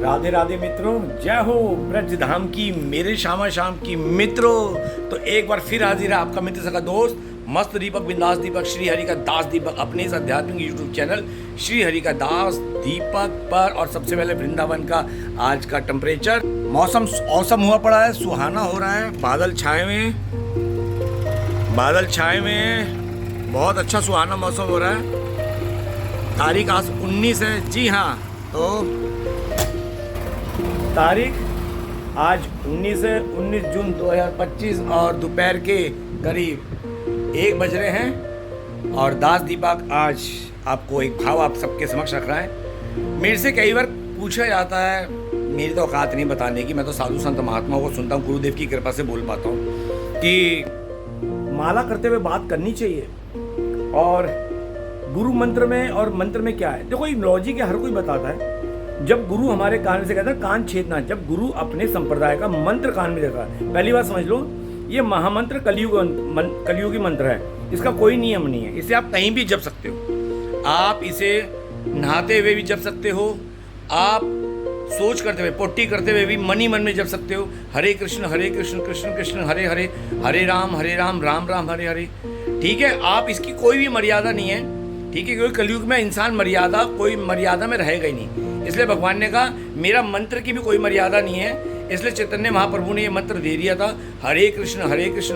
राधे राधे मित्रों, जय हो ब्रज धाम की मेरे श्यामा श्याम की मित्रों। तो एक बार फिर हाजिर है आपका मित्र सका दोस्त मस्त दीपक बिंदास दीपक श्री हरि का दास दीपक अपने इस आध्यात्मिक यूट्यूब चैनल श्री हरि का दास दीपक पर। और सबसे पहले वृंदावन का आज का टेम्परेचर, मौसम औसम हुआ पड़ा है, सुहाना हो रहा है, बादल छाए हुए हैं, बहुत अच्छा सुहाना मौसम हो रहा है। तारीख आज 19 है, जी हाँ, तो तारीख आज 19 है, 19 जून 2025 और दोपहर के करीब 1 बज रहे हैं। और दास दीपक आज आपको एक भाव आप सबके समक्ष रख रहा है। मेरे से कई बार पूछा जाता है, मेरी तो औकात नहीं बताने की, मैं तो साधु संत महात्माओं को सुनता हूँ, गुरुदेव की कृपा से बोल पाता हूँ कि माला करते हुए बात करनी चाहिए और गुरु मंत्र में और मंत्र में क्या है। देखो ये लॉजिक है, हर कोई बताता है। जब गुरु हमारे कान से कहता है कान छेदना, जब गुरु अपने संप्रदाय का मंत्र कान में देता है, पहली बात समझ लो, ये महामंत्र कलियुगी मंत्र है, इसका कोई नियम नहीं है। इसे आप कहीं भी जप सकते हो, आप इसे नहाते हुए भी जप सकते हो, आप सोच करते हुए पोट्टी करते हुए भी मन ही मन में जप सकते हो। हरे कृष्ण कृष्ण कृष्ण हरे हरे, हरे राम राम राम हरे हरे। ठीक है, आप इसकी कोई भी मर्यादा नहीं है, ठीक है, क्योंकि कलयुग में इंसान कोई मर्यादा में रहेगा ही नहीं। इसलिए भगवान ने कहा मेरा मंत्र की भी कोई मर्यादा नहीं है, इसलिए चैतन्य महाप्रभु ने ये मंत्र दे दिया था, हरे कृष्ण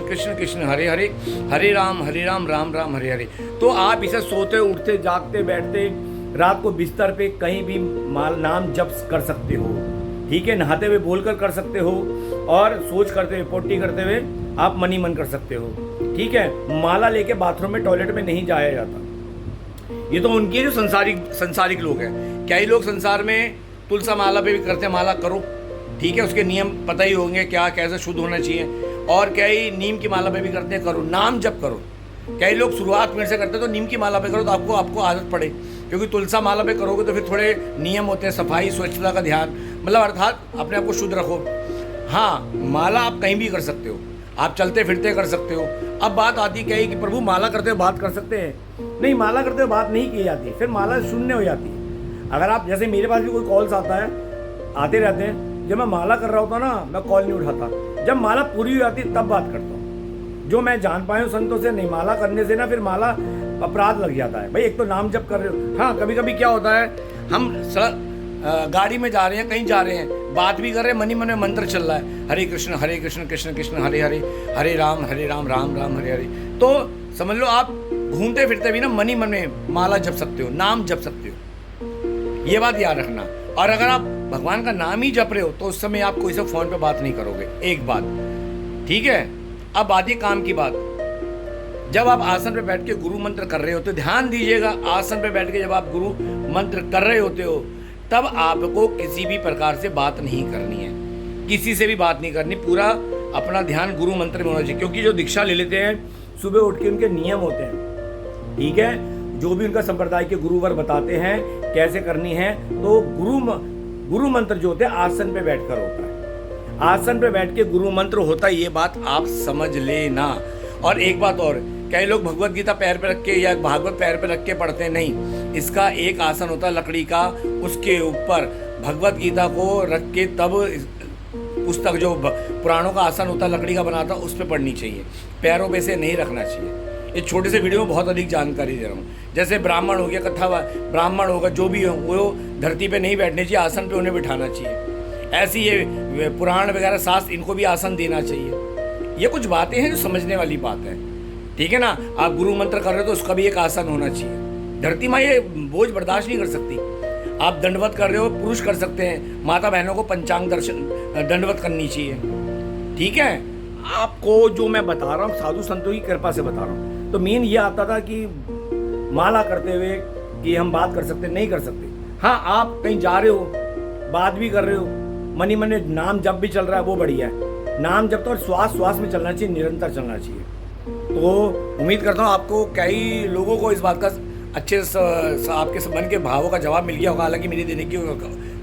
कृष्ण कृष्ण हरे हरे, हरे राम राम राम हरे हरे। तो आप इसे सोते उठते जागते बैठते रात को बिस्तर पे कहीं भी नाम जप कर सकते हो, ठीक है, नहाते हुए बोलकर कर सकते हो और सोच करते हुए पोट्टी करते हुए आप मन ही मन कर सकते हो। ठीक है, माला लेके बाथरूम में टॉयलेट में नहीं जाया जाता। ये तो उनके जो संसारिक लोग हैं। कई लोग संसार में तुलसा माला पे भी करते हैं, माला करो, ठीक है, उसके नियम पता ही होंगे क्या कैसे शुद्ध होना चाहिए। और कई नीम की माला पे भी करते हैं, करो, नाम जप करो। कई लोग शुरुआत में से करते हैं तो नीम की माला पे करो तो आपको आदत पड़े, क्योंकि तुलसा माला पे करोगे तो फिर थोड़े नियम होते हैं, सफाई स्वच्छता का ध्यान, मतलब अर्थात अपने आप को शुद्ध रखो। हाँ, माला आप कहीं भी कर सकते हो, आप चलते फिरते कर सकते हो। अब बात आती है कि प्रभु माला करते हुए बात कर सकते हैं? नहीं, माला करते हुए बात नहीं की जाती, फिर माला शून्य हो जाती है। अगर आप, जैसे मेरे पास भी कोई कॉल्स आते रहते हैं, जब मैं माला कर रहा होता ना मैं कॉल नहीं उठाता, जब माला पूरी हो जाती तब बात करता हूँ। जो मैं जान पाया हूँ संतों से, नहीं माला करने से ना फिर माला अपराध लग जाता है। भाई एक तो नाम जप कर रहे हो। हाँ, कभी कभी क्या होता है, हम गाड़ी में जा रहे हैं, कहीं जा रहे हैं, बात भी कर रहे हैं, मन ही मन में मंत्र चल रहा है, हरे कृष्ण कृष्ण कृष्ण हरे हरे, हरे राम राम राम हरे हरे। तो समझ लो आप घूमते फिरते भी ना मन ही मन में माला जप सकते हो, नाम जप सकते हो, ये बात याद रखना। और अगर आप भगवान का नाम ही जप रहे हो तो उस समय आप कोई सा फोन पे बात नहीं करोगे, एक बात, ठीक है। अब आती है काम की बात। जब आप आसन पे बैठ के गुरु मंत्र कर रहे होते हो, ध्यान दीजिएगा, आसन पे बैठ के जब आप गुरु मंत्र कर रहे होते हो तब आपको किसी भी प्रकार से बात नहीं करनी है, किसी से भी बात नहीं करनी, पूरा अपना ध्यान गुरु मंत्र में होना चाहिए। क्योंकि जो दीक्षा ले लेते हैं सुबह उठ के उनके नियम होते हैं, ठीक है, जो भी उनका संप्रदाय के गुरुवर बताते हैं कैसे करनी है। तो गुरु मंत्र जो होते हैं आसन पे बैठकर होता है, आसन पे बैठ के गुरु मंत्र होता है, ये बात आप समझ लेना। और एक बात और, कई लोग भगवत गीता पैर पे रख के या भागवत पैर पे रख के पढ़ते हैं, नहीं, इसका एक आसन होता है लकड़ी का, उसके ऊपर भगवत गीता को रख के तब पुस्तक जो पुराणों का आसन होता है लकड़ी का बनाता उस पर पढ़नी चाहिए, पैरों पे से नहीं रखना चाहिए। इस छोटे से वीडियो में बहुत अधिक जानकारी दे रहा हूँ। जैसे ब्राह्मण हो गया, कथा ब्राह्मण होगा, जो भी हो, वो धरती पे नहीं बैठने चाहिए, आसन पे उन्हें बिठाना चाहिए। ऐसी ये पुराण वगैरह शास्त्र, इनको भी आसन देना चाहिए। ये कुछ बातें हैं जो समझने वाली बात है, ठीक है ना। आप गुरु मंत्र कर रहे हो तो उसका भी एक आसन होना चाहिए। धरती माँ ये बोझ बर्दाश्त नहीं कर सकती। आप दंडवत कर रहे हो, पुरुष कर सकते हैं, माता बहनों को पंचांग दर्शन दंडवत करनी चाहिए, ठीक है। आपको जो मैं बता रहा हूँ साधु संतों की कृपा से बता रहा हूँ। तो मेन ये आता था कि माला करते हुए कि हम बात कर सकते, नहीं कर सकते। हाँ, आप कहीं जा रहे हो, बात भी कर रहे हो, मन ही मन में नाम जप भी चल रहा है, वो बढ़िया है। नाम जप तो और श्वास में चलना चाहिए, निरंतर चलना चाहिए। तो उम्मीद करता हूँ आपको कई लोगों को इस बात का अच्छे आपके मन के भावों का जवाब मिल गया होगा। हालांकि मेरी देने की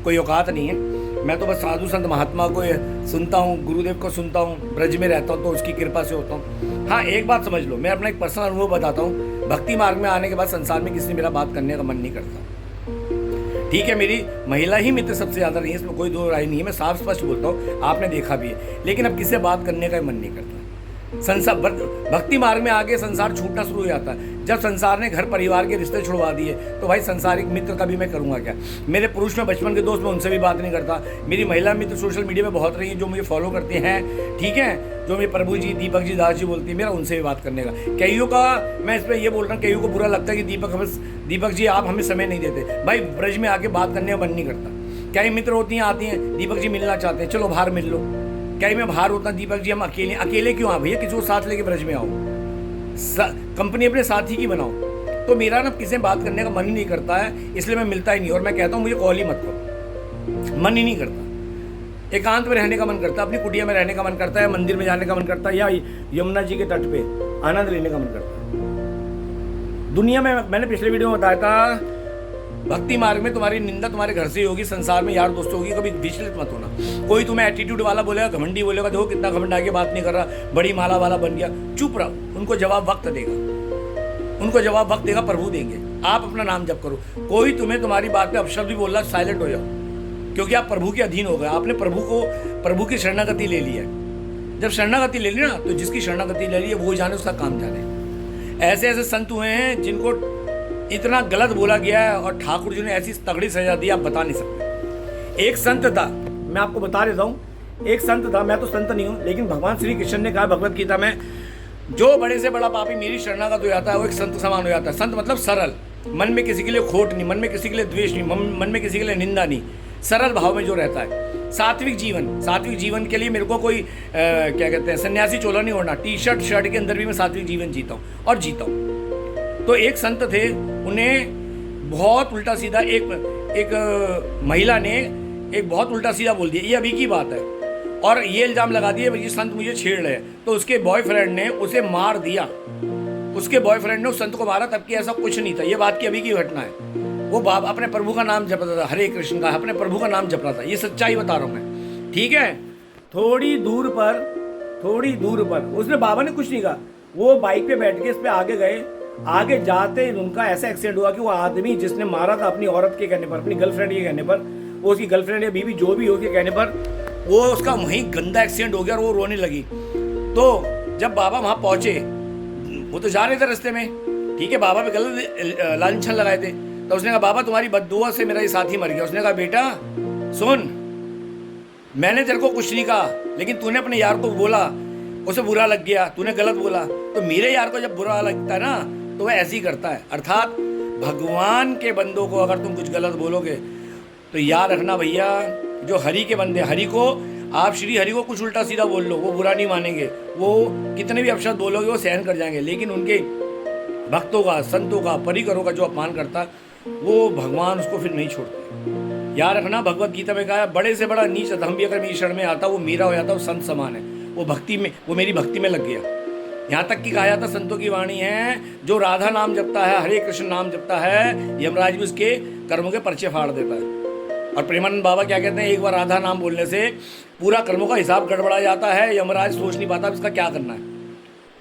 कोई औकात नहीं है, मैं तो बस साधु संत महात्मा को सुनता हूँ, गुरुदेव को सुनता हूँ, ब्रज में रहता हूँ तो उसकी कृपा से होता हूँ। हाँ, एक बात समझ लो, मैं अपना एक पर्सनल अनुभव बताता हूँ। भक्ति मार्ग में आने के बाद संसार में किसी ने मेरा बात करने का मन नहीं करता, ठीक है, मेरी महिला ही मित्र सबसे ज़्यादा रही है, इसमें कोई दो राय नहीं है, मैं साफ स्पष्ट बोलता हूँ, आपने देखा भी है। लेकिन अब किससे बात करने का मन नहीं करता। संसार भक्ति मार्ग में आगे संसार छूटना शुरू हो जाता है। जब संसार ने घर परिवार के रिश्ते छुड़वा दिए तो भाई संसारिक मित्र का भी मैं करूँगा क्या। मेरे पुरुष में बचपन के दोस्त, मैं उनसे भी बात नहीं करता। मेरी महिला मित्र सोशल मीडिया में बहुत रही हैं जो मुझे फॉलो करते हैं, ठीक है, जो मेरे प्रभु जी, दीपक जी, दास जी बोलती है, मेरा उनसे भी बात करने का। कईयों का मैं इस पर ये बोल रहा हूँ, कईयों को बुरा लगता है कि दीपक जी आप हमें समय नहीं देते। भाई ब्रज में आके बात करने का मन नहीं करता। कई मित्र होती हैं, आती हैं, दीपक जी मिलना चाहते हैं, चलो बाहर मिल लो। कहीं मैं बाहर होता, दीपक जी हम अकेले क्यों आ भैया, किसी को साथ लेके ब्रज में आओ, कंपनी अपने साथी की बनाओ। तो मेरा ना किसी से बात करने का मन ही नहीं करता है, इसलिए मैं मिलता ही नहीं। और मैं कहता हूँ मुझे कॉल ही मत करो, मन ही नहीं करता। एकांत में रहने का मन करता है, अपनी कुटिया में रहने का मन करता है, मंदिर में जाने का मन करता है, या यमुना जी के तट पे आनंद लेने का मन करता है। दुनिया में मैंने पिछले वीडियो में बताया था, भक्ति मार्ग में तुम्हारी निंदा तुम्हारे घर से ही होगी, संसार में यार दोस्तों होगी, कभी विचलित मत होना। कोई तुम्हें एटीट्यूड वाला बोलेगा, घमंडी बोलेगा, देखो कितना घमंड आके बात नहीं कर रहा, बड़ी माला वाला बन गया, चुप रहो। उनको जवाब वक्त देगा, उनको जवाब वक्त देगा, प्रभु देंगे। आप अपना नाम जप करो। कोई तुम्हें तुम्हारी बात पे अपशब्द भी बोल रहा, साइलेंट हो जाओ, क्योंकि आप प्रभु के अधीन हो गए। आपने प्रभु की शरणागति ले ली है। जब शरणागति ले ली ना, तो जिसकी शरणागति ले ली है वो जाने, उसका काम जाने। ऐसे ऐसे संत हुए हैं जिनको इतना गलत बोला गया है और ठाकुर जी ने ऐसी तगड़ी सजा दी, आप बता नहीं सकते। एक संत था, मैं आपको बता देता हूँ, एक संत था, मैं तो संत नहीं हूँ, लेकिन भगवान श्री कृष्ण ने कहा भगवत गीता में, जो बड़े से बड़ा पापी मेरी शरणागत हो जाता है वो एक संत समान हो जाता है। संत मतलब सरल, मन में किसी के लिए खोट नहीं, मन में किसी के लिए द्वेष नहीं, मन में किसी के लिए निंदा नहीं, सरल भाव में जो रहता है। सात्विक जीवन के लिए मेरे को कोई क्या कहते हैं, सन्यासी चोला नहीं ओढ़ना, टी शर्ट के अंदर भी मैं सात्विक जीवन जीता हूँ और जीता हूँ। तो एक संत थे, उन्हें बहुत उल्टा सीधा एक महिला ने एक बहुत उल्टा सीधा बोल दिया, ये अभी की बात है, और ये इल्ज़ाम लगा दिया ये संत मुझे छेड़ रहे हैं। तो उसके बॉयफ्रेंड ने उसे मार दिया, उसके बॉयफ्रेंड ने उस संत को मारा, तब कि ऐसा कुछ नहीं था। ये बात की अभी की घटना है। वो बाप अपने प्रभु का नाम जप रहा था, हरे कृष्ण का अपने प्रभु का नाम जप रहा था। ये सच्चाई बता रहा हूँ मैं, ठीक है। थोड़ी दूर पर उसने, बाबा ने कुछ नहीं कहा, वो बाइक पे बैठ के इस पे आगे गए। आगे जाते उनका ऐसा एक्सीडेंट हुआ कि वो आदमी जिसने मारा था अपनी औरत के कहने पर, अपनी गर्लफ्रेंड के कहने पर, वो उसकी गर्लफ्रेंड या बीवी जो भी हो के कहने पर, वो उसका वहीं गंदा एक्सीडेंट हो गया और वो रोने लगी। तो जब बाबा वहाँ पहुँचे, वो तो जा रहे थे रास्ते में, ठीक है, बाबा पे गलत लांछन लगाए थे। तो उसने कहा बाबा तुम्हारी बद्दुआ से मेरा ये साथी मर गया। उसने कहा बेटा सुन, मैंने तेरे को कुछ नहीं कहा, लेकिन तूने अपने यार को बोला, उसे बुरा लग गया, तूने गलत बोला। तो मेरे यार को जब बुरा लगता है ना, तो वह ऐसे ही करता है। अर्थात भगवान के बंदों को अगर तुम कुछ गलत बोलोगे तो याद रखना भैया, जो हरि के बंदे, हरि को आप श्री हरि को कुछ उल्टा सीधा बोल लो, वो बुरा नहीं मानेंगे, वो कितने भी अपशब्द बोलोगे वो सहन कर जाएंगे। लेकिन उनके भक्तों का, संतों का, परिकरों का जो अपमान करता, वो भगवान उसको फिर नहीं छोड़ते। याद रखना, भगवत गीता में कहा है, बड़े से बड़ा नीच अधम भी अगर मेरी शरण में आता, वो मेरा हो जाता, वो संत समान है। वो भक्ति में, वो मेरी भक्ति में लग गया। यहाँ तक कि कहा जाता, संतों की वाणी है, जो राधा नाम जपता है, हरे कृष्ण नाम जपता है, यमराज भी उसके कर्मों के पर्चे फाड़ देता है। और प्रेमानंद बाबा क्या कहते हैं, एक बार राधा नाम बोलने से पूरा कर्मों का हिसाब गड़बड़ा जाता है, यमराज सोच नहीं पाता इसका क्या करना है।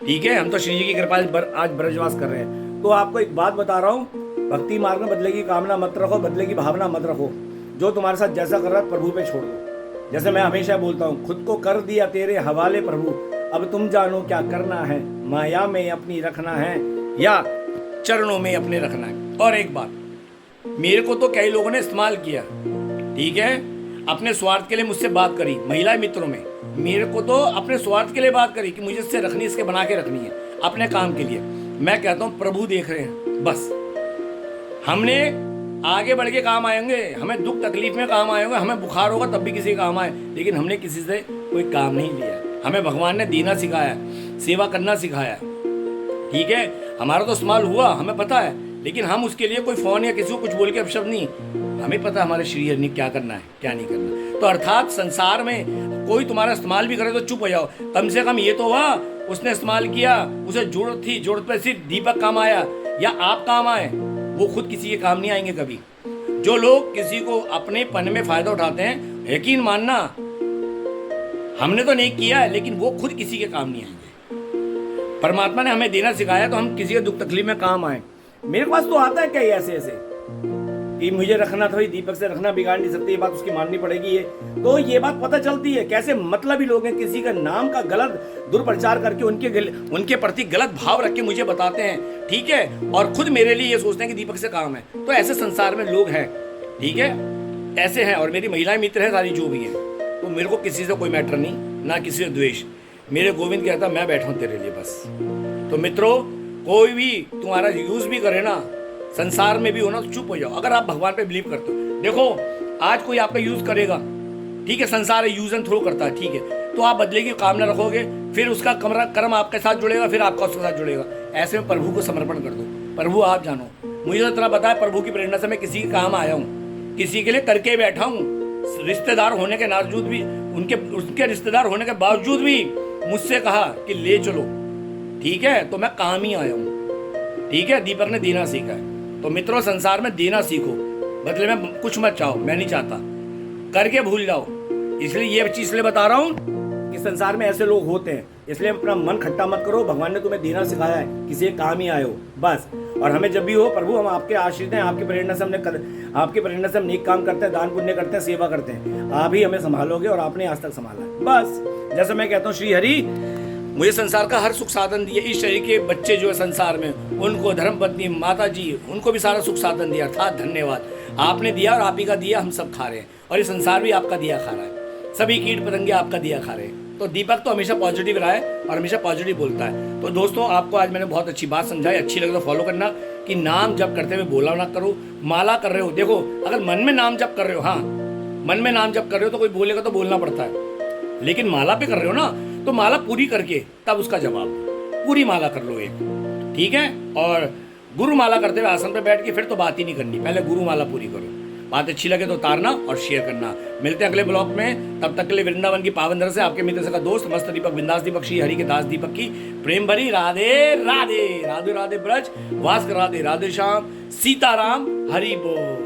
ठीक है, हम तो श्री जी की कृपा आज ब्रजवास कर रहे हैं। तो आपको एक बात बता रहा हूँ, भक्ति मार्ग में बदले की कामना मत रखो, बदले की भावना मत रखो। जो तुम्हारे साथ जैसा कर रहा है प्रभु पे छोड़ दो। जैसे मैं हमेशा बोलता हूँ, खुद को कर दिया तेरे हवाले प्रभु, अब तुम जानो क्या करना है, माया में अपनी रखना है या चरणों में अपने रखना है। और एक बात, मेरे को तो कई लोगों ने इस्तेमाल किया, ठीक है, अपने स्वार्थ के लिए मुझसे बात करी, महिला मित्रों में मेरे को तो अपने स्वार्थ के लिए बात करी कि मुझे इससे रखनी, इसके बना के रखनी है अपने काम के लिए। मैं कहता हूँ प्रभु देख रहे हैं, बस हमने आगे बढ़ के काम आएंगे, हमें दुख तकलीफ में काम आएंगे, हमें बुखार होगा तब भी किसी काम आए, लेकिन हमने किसी से कोई काम नहीं लिया। हमें भगवान ने देना सिखाया, सेवा करना सिखाया, ठीक है। हमारा तो इस्तेमाल हुआ, हमें पता है, लेकिन हम उसके लिए कोई फोन या किसी को कुछ बोल के अपशब्द नहीं, हमें पता हमारे श्री ने क्या करना है क्या नहीं करना। तो अर्थात संसार में कोई तुम्हारा इस्तेमाल भी करे तो चुप हो जाओ, कम से कम ये तो हुआ उसने इस्तेमाल किया, उसे जरूरत थी, जरूरत पर सिर्फ दीपक काम आया या आप काम आए, वो खुद किसी के काम नहीं आएंगे कभी। जो लोग किसी को अपने पन में फायदा उठाते हैं, यकीन मानना हमने तो नहीं किया है, लेकिन वो खुद किसी के काम नहीं आएंगे। परमात्मा ने हमें देना सिखाया तो हम किसी के दुख तकलीफ में काम आए। मेरे पास तो आता है कई ऐसे कि मुझे रखना था, दीपक से रखना, बिगाड़ नहीं सकते, ये बात उसकी माननी पड़ेगी। ये तो ये बात पता चलती है कैसे मतलबी लोग हैं, किसी का नाम का गलत दुर्प्रचार करके उनके प्रति गलत भाव रख के मुझे बताते हैं, ठीक है, और खुद मेरे लिए ये सोचते हैं कि दीपक से काम है। तो ऐसे संसार में लोग हैं, ठीक है, ऐसे हैं। और मेरी महिलाएं मित्र हैं सारी जो भी हैं, तो मेरे को किसी से कोई मैटर नहीं, ना किसी से द्वेष। मेरे गोविंद कहता मैं बैठा हूं तेरे लिए बस। तो मित्रों, कोई भी तुम्हारा यूज भी करे ना, संसार में भी हो ना, तो चुप हो जाओ। अगर आप भगवान पे बिलीव करते हो, देखो आज कोई आपका यूज करेगा, ठीक है, संसार है, यूज एंड थ्रो करता है, ठीक है, तो आप बदले की कामना रखोगे, फिर उसका कर्म आपके साथ जुड़ेगा, फिर आपका उसके साथ जुड़ेगा। ऐसे में प्रभु को समर्पण कर दो, प्रभु आप जानो। मुझे तो इतना पता है, प्रभु की प्रेरणा से मैं किसी के काम आया हूँ, किसी के लिए करके बैठा हूँ, रिश्तेदार होने के बावजूद भी, उनके रिश्तेदार होने के बावजूद भी मुझसे कहा कि ले चलो, ठीक है, तो मैं काम ही आया हूँ, ठीक है। दीपक ने देना सीखा है। तो मित्रों, संसार में देना सीखो, बदले में कुछ मत चाहो, मैं नहीं चाहता, करके भूल जाओ। इसलिए ये चीज इसलिए बता रहा हूँ कि संसार में ऐसे लोग होते हैं, इसलिए अपना मन खट्टा मत करो। भगवान ने तुम्हें देना सिखाया है, किसी के काम ही आए हो बस। और हमें जब भी हो, प्रभु हम आपके आश्रित हैं, आपकी प्रेरणा से आपकी प्रेरणा से हम नेक काम करते हैं, दान पुण्य करते हैं, सेवा करते हैं। आप ही हमें संभालोगे और आपने आज तक संभाला है बस। जैसे मैं कहता हूँ, श्री हरि मुझे संसार का हर सुख साधन दिए, इस शरीर के बच्चे जो है संसार में, उनको धर्मपत्नी माता जी, उनको भी सारा सुख साधन दिया, अर्थात धन्यवाद। आपने दिया और आप ही का दिया हम सब खा रहे हैं, और ये संसार भी आपका दिया खा रहा है, सभी कीट पतंगे आपका दिया खा रहे हैं। तो दीपक तो हमेशा पॉजिटिव रहा है और हमेशा पॉजिटिव बोलता है। तो दोस्तों, आपको आज मैंने बहुत अच्छी बात समझाई, अच्छी लगे तो फॉलो करना कि नाम जप करते हुए बोला ना करो। माला कर रहे हो, देखो अगर मन में नाम जप कर रहे हो, हाँ मन में नाम जप कर रहे हो तो कोई बोलेगा तो बोलना पड़ता है, लेकिन माला पे कर रहे हो ना, तो माला पूरी करके तब उसका जवाब, पूरी माला कर लो एक, ठीक है। और गुरु माला करते हुए आसन पे बैठ के फिर तो बात ही नहीं करनी, पहले गुरु माला पूरी करो। बात अच्छी लगे तो उतारना और शेयर करना। मिलते हैं अगले ब्लॉग में, तब तक के लिए वृंदावन की पावन धरा से आपके मित्र का दोस्त मस्त दीपक, बिंदास दीपक, श्री हरि के दास दीपक की प्रेम भरी राधे राधे। राधे राधे ब्रज, वास्क राधे, राधे श्याम, सीताराम, हरि बोल।